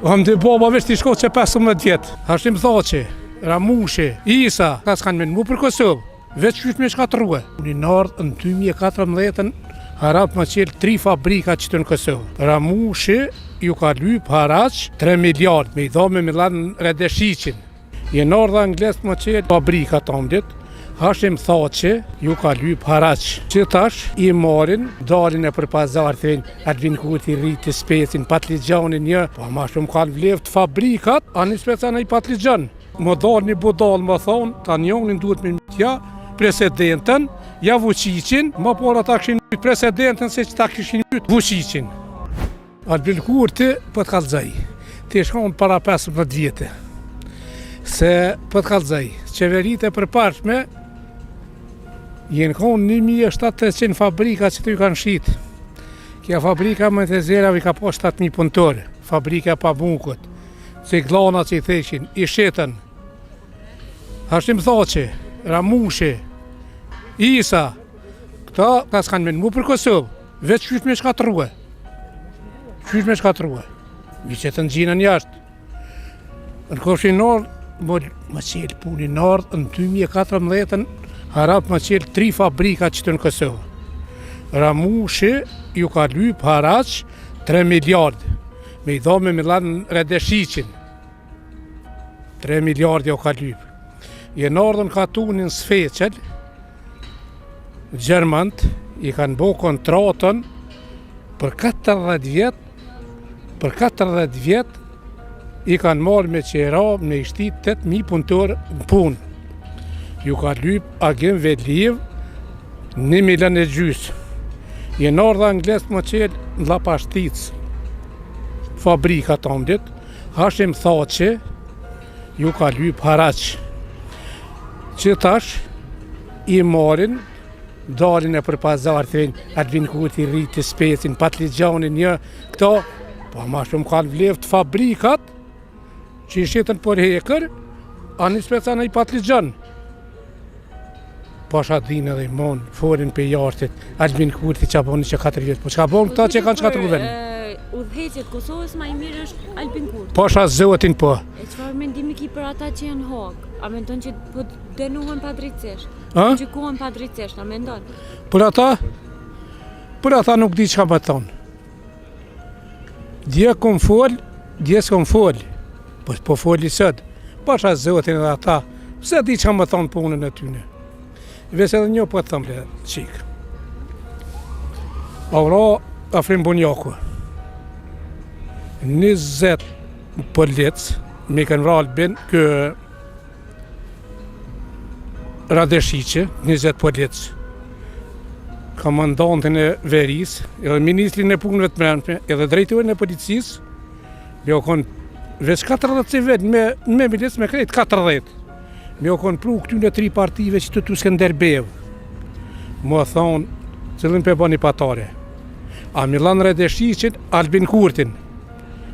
Ham dy babave që shko që 15 vjetë. Hashim Thaçi, Ramushi, Isa, ka s'kanë me mu për Kosovë. Veç qysh me shkatruhe. Unë nardë në 2014 harap më qelë 3 fabrika që të në Kosovë. Ramushi ju ka lyp haraq 3 miliard me i dhome me lanë Redeshiqin. Je nardë Angles më qelë fabrika të omdit. Hashim Thaçi ju ka lyp haraq. Që tash i marin, dalin e për pazar, thejnë Albin Kurti rriti specin, patligjanin një, pa ma shumë kanë vleft fabrikat, anë i speca në i patligjan. Më dalë një budal më thonë, ta njonin duhet me mjëtja, presidentën, ja Vučićin, më por ata këshin mjët presidentën se që ta këshin mjët Vučićin. Albin Kurti për të kalzaj, të shkonë para 15 vjetë, se për të kalzaj, qeverit e përpashme, jenë konë 1700 fabrika që të ju kanë shqitë. Kja fabrika më të zeravi ka po 7.000 punëtorë, fabrika pa bunkët, ciklana që i theshin, i shetën. Hashim Thaçi, Ramushi, Isa, këta ka s'kanë me mu për Kosovë, veç qysh me shkatruhe. Qysh me shkatruhe. Mi që të në gjinën jashtë. Në koshin nardë, më qelë puni nardë, në 2014 harap më qelë 3 fabrika që të në Kosovë. Ramushi ju ka lyp haraq 3 miliard, me i dhome me lanë Redeshiqin. 3 miliard ju ka lyp. Je nardën ka tunin Sfeqel, Gjermant i kanë bo kontratën për 40 vjet, i kanë marrë me qera me i shtit 8.000 punëtor në punë. Ju ka lyp agim Vedliv 1 milion e gjysë. Je nardë Angles më qelë në Lapashtic, fabrika të omdit, Hashim Thaçi ju ka lyp haraq. Që tash i marin, dalin e për pazar, thejnë Albin Kurti rriti specin, patligjanin një, këta, pa ma shumë kanë vleft fabrikat, që i shetën për hekër, anë i speca në i patligjan. Pasha dhinë edhe i monë, forin për jartit, Albin Kurti që boni që 4 vjetë, po që ka bonë këta që kanë shkatru venë. Udhëheqjet Kosovës ma i mirë është Albin Kurti. Pasha zëvëtin po. E çfarë mendimi ki për ata që janë hak? A mendon që po dënohen padrejtisht? A? Gjykohen padrejtisht, a mendon? Për ata nuk di që ka më thonë. Dje kom fol, dje s'kom fol, po foli sët. Pasha zëvëtin edhe ata, pse di që ka më thonë punën e tyne. Vese edhe një po të thëmë le qikë. Aura Afrim Bunjaku. 20 polic, me kanë vra Albin, kë Redeshiqi, 20 polic. Komandantin e veris, edhe ministrin e punëve të mrenshme, edhe drejtorin e policisë, me o konë veç 40 vetë, me milic me krejt 40. Me o konë pru këtyne 3 partive që të Skënderbev. Më thonë, cëllin për bani patare. A Milan Redeshiqin, Albin Kurtin.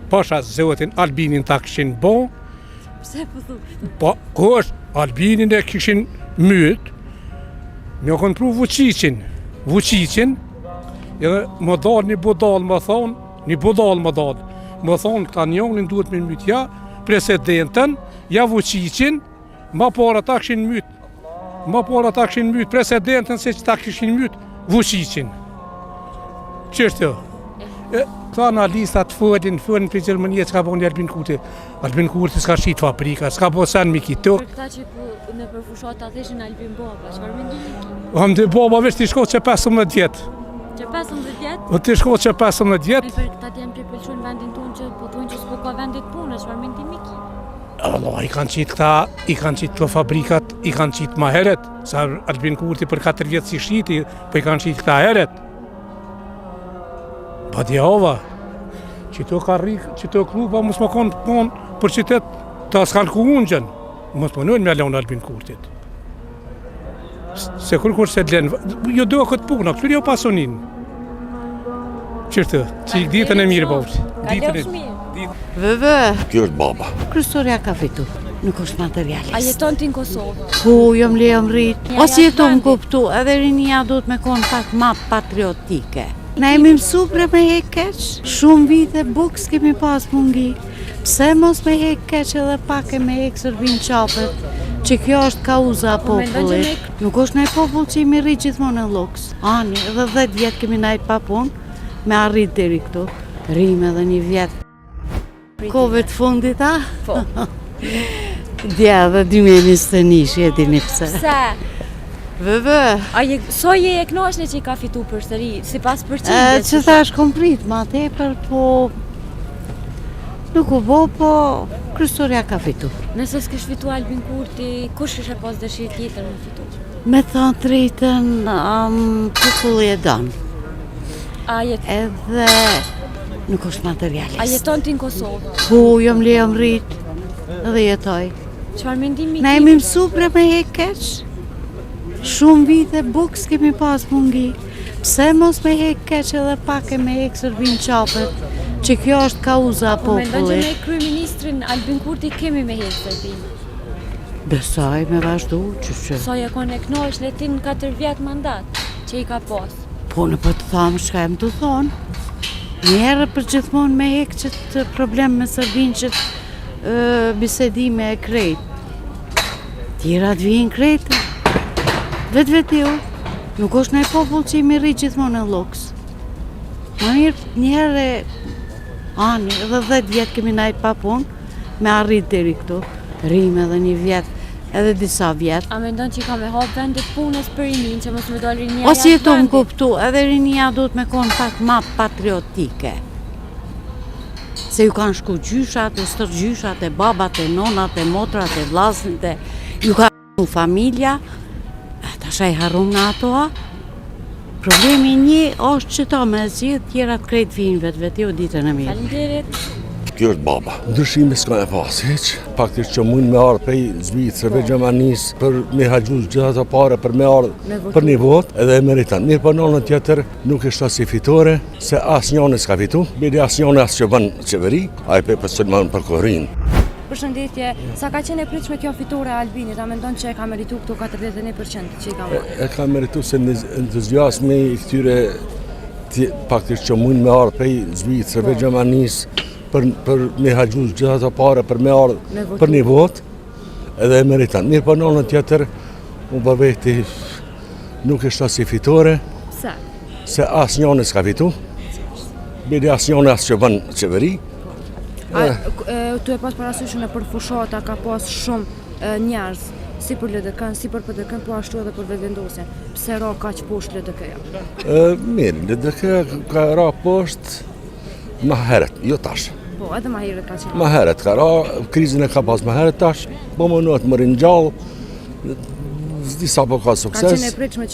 Pasha zëvëtin Albinin ta këshin bo. Pse po thukë? Po, kosh, Albinin e këshin myt. Me o konë pru Vučićin, edhe më dalë një budal më thonë, më thonë këta njonin duhet me mytja, presidentën, ja Vučićin, ma por ata këshin myt presidentën se që ta këshin myt Vučićin. Qështë jo? Këta analistat folin për Gjermënia që ka bo një Albin Kurti. Albin Kurti s'ka shqit fabrika, s'ka bo sen mi kitë. Për këta që në përfushat të theshin Albin Baba, çfarë mendoni ki? Ham dy baba veç t'i shko që 15 vjetë. Që 15 vjetë? O t'i shko që 15 vjetë. Për këta t'jam prepëlqon vendin tonë që po thonë që s'po ka vendit punë, çfarë mendimi ki? Allah, i kanë qitë këto fabrikat, i kanë qitë ma heret. Sa Albin Kurti për 4 vjetë si shqiti, po i kanë qitë këta heret. Pa djava, që to ka rikë, që to kluba mos më konë punë për qytet të s'kanë ku unëgjën, mos punojnë me alonë Albin Kurtit. Se kur se t'lenë, jo doa këtë puna, kështu jo pasunin. Qërtë, që i ditën e mirë bavë. Vëvë. Kjo është baba. Kryesorja ka fitu, nuk është materialist. A jeton ti në Kosovë? Po, jom rrit. Ose jeton kuptu, edhe rinia duhet me konë pak ma patriotike. Na jemi mësu për me hek keq, shumë vite buks kemi pas mungi. Pse mos me hek keq edhe pak e me hek Serbin qapet, që kjo është kauza e popullit. Nuk është nëjë popull që jemi rrit gjithmonë në luks. Ani, edhe 10 vjetë kemi najt pa punë, me arrit deri këtu. Rime edhe një vjetë. Kove të fundit, a? Po. Dja dhe 2021, e dini pse. Pse? Vëvë. So je e knoqshme që i ka fitu përsëri, sipas përqindjes? Që thash komprit, ma tepër, po... Nuk u bo, po... Kryestoria ka fitu. Nëse s'kish fitu Albin Kurti, kush kishe pas dëshirë tjetër me fitu? Me thënë të drejtën, populli e donë. Edhe... Nuk është materialist. A jeton ti në Kosovë? Po, jom rrit, edhe jetoj. Çfarë mendimi Na jemi mësu për me hek keq? Shumë vite buks kemi pas mungi. Pse mos me hek keq edhe pak e me hek Serbin qapet, që kjo është kauza e Po mendon që popullit. me kryeministrin Albin Kurti kemi me hek Serbin? Besoj me vazhdu, që. So je kon e knoqshme ti në 4 vjet mandat që i ka pas? Po në për të thamë shka e më të thonë. Njerë për gjithmonë me hek qëtë problem me Serbin që bisedime e krejt. Tjera të vijin krejtë. Vetë ju, nuk është nëjë popull që jemi rrit gjithmonë në luks. Më mirë njerë ani, edhe 10 vjetë kemi najt pa punë, me arrit deri këtu. Rime edhe një vjetë, edhe disa vjetë. A mendon që i ka me hap vendet punës për rinin, që mos me dal rinia Ose jetu më kuptu, edhe rinia duhet me konë pak ma patriotike. Se ju kanë shku gjyshat, e stër gjyshat, e babat, e nonat, e motrat, e vllaznit, ju ka familja, ta shaj harum në atoa. Problemi një është që ta me zhjith, tjera të krejt vinë vetë ju ditën e mirë. Faleminderit. Kjo është baba. Ndryshimi s'ka e pas hiq. Faktisht që mund me ardhë prej Zvicrëve, Gjermanisë, për me haxhu gjitha të pare, për me ardhë për një votë, edhe e meritan. Mirë për nënën tjetër nuk është as i fitore, se as njënë s'ka fitu, bidi as njënë as që bën qeveri, a i për Sulman për kohërin. Përshëndetje, sa ka qenë e pritshme kjo fitore e Albinit, a mendon që e ka meritu këtu 41% që i ka marrë? E ka meritu se entuziasmi i këtyre faktisht që mund me ardhë prej Zvicrëve, Gjermanisë, për me haxhu gjitha të pare, për me ardhë për një votë, edhe e meritan. Mirë për nënën tjetër, unë për veti nuk është as i fitore, Pse? se as njënë s'ka fitu, bidi as njënë as që bën qeveri. Tu e pas parasyshën e për fushata ka pas shumë njerëz, si për LDK-n, si për PDK-n, po ashtu edhe për vendosjen. Pse ra kaq poshtë LDK-ja? Mirë, LDK ka ra poshtë ma heret, jo tash. Po, edhe ma herët ka qenë. Ma heret ka ra, krizin e ka pas ma heret tash, po më nëhet më rinjallë, disa po ka Ka qenë e sukses. pritshme